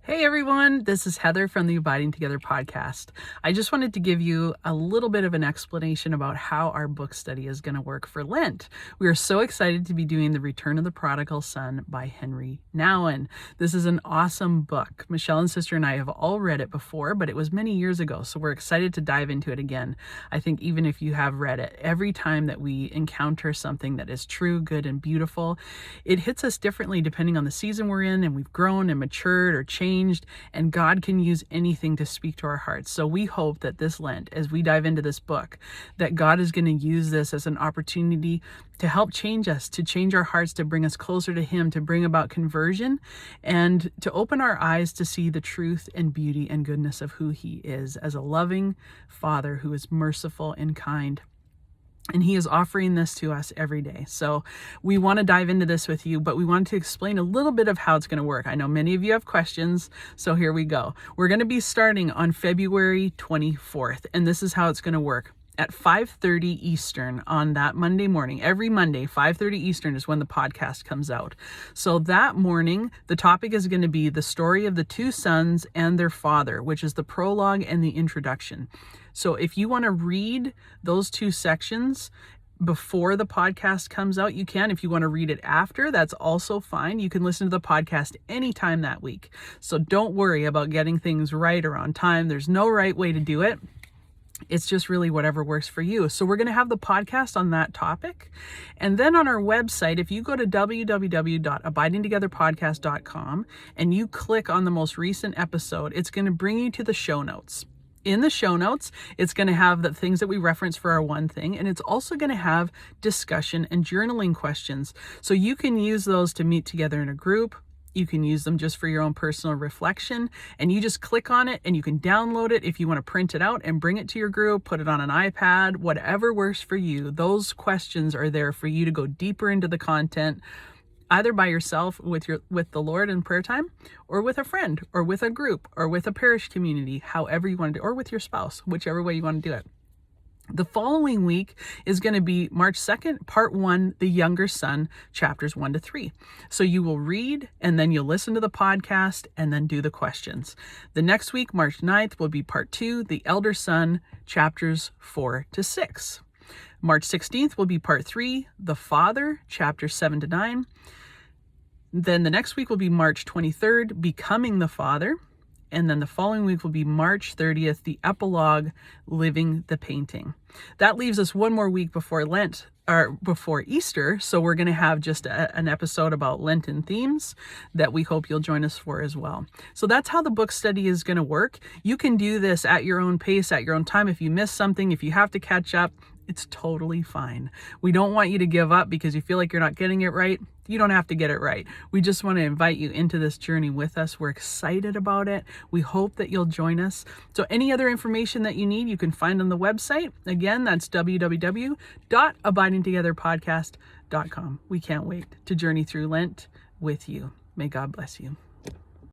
Hey everyone, this is Heather from the Abiding Together podcast. I just wanted to give you a little bit of an explanation about how our book study is going to work for Lent. We are so excited to be doing The Return of the Prodigal Son by Henry Nouwen. This is an awesome book. Michelle and sister and I have all read it before, but it was many years ago, so we're excited to dive into it again. I think even if you have read it, every time that we encounter something that is true, good, and beautiful, it hits us differently depending on the season we're in, and we've grown and matured or changed, and God can use anything to speak to our hearts. So we hope that this Lent, as we dive into this book, that God is going to use this as an opportunity to help change us, to change our hearts, to bring us closer to Him, to bring about conversion, and to open our eyes to see the truth and beauty and goodness of who He is as a loving Father who is merciful and kind. And He is offering this to us every day. So we want to dive into this with you, but we want to explain a little bit of how it's going to work. I know many of you have questions, so here we go. We're going to be starting on February 24th, and this is how it's going to work. At 5:30 Eastern on that Monday morning, every Monday, 5:30 Eastern is when the podcast comes out. So that morning, the topic is going to be the story of the two sons and their father, which is the prologue and the introduction. So if you want to read those two sections before the podcast comes out, you can. If you want to read it after, that's also fine. You can listen to the podcast anytime that week. So don't worry about getting things right or on time. There's no right way to do it. It's just really whatever works for you. So we're going to have the podcast on that topic. And then on our website, if you go to www.abidingtogetherpodcast.com and you click on the most recent episode, it's going to bring you to the show notes. In the show notes, it's going to have the things that we reference for our one thing, and it's also going to have discussion and journaling questions. So you can use those to meet together in a group. You can use them just for your own personal reflection, and you just click on it and you can download it if you want to print it out and bring it to your group, put it on an iPad, whatever works for you. Those questions are there for you to go deeper into the content, either by yourself with the Lord in prayer time, or with a friend, or with a group, or with a parish community, however you want to do it, or with your spouse, whichever way you want to do it. The following week is going to be March 2nd, part 1, The Younger Son, chapters 1 to 3. So you will read, and then you'll listen to the podcast, and then do the questions. The next week, March 9th, will be part 2, The Elder Son, chapters 4 to 6. March 16th will be part 3, The Father, chapters 7 to 9. Then the next week will be March 23rd, Becoming the Father. And then the following week will be March 30th, the epilogue, Living the Painting. That leaves us one more week before Lent, or before Easter. So we're going to have just an episode about Lenten themes that we hope you'll join us for as well. So that's how the book study is going to work. You can do this at your own pace, at your own time. If you miss something, if you have to catch up, it's totally fine. We don't want you to give up because you feel like you're not getting it right. You don't have to get it right. We just want to invite you into this journey with us. We're excited about it. We hope that you'll join us. So any other information that you need, you can find on the website. Again, that's www.abidingtogetherpodcast.com. We can't wait to journey through Lent with you. May God bless you.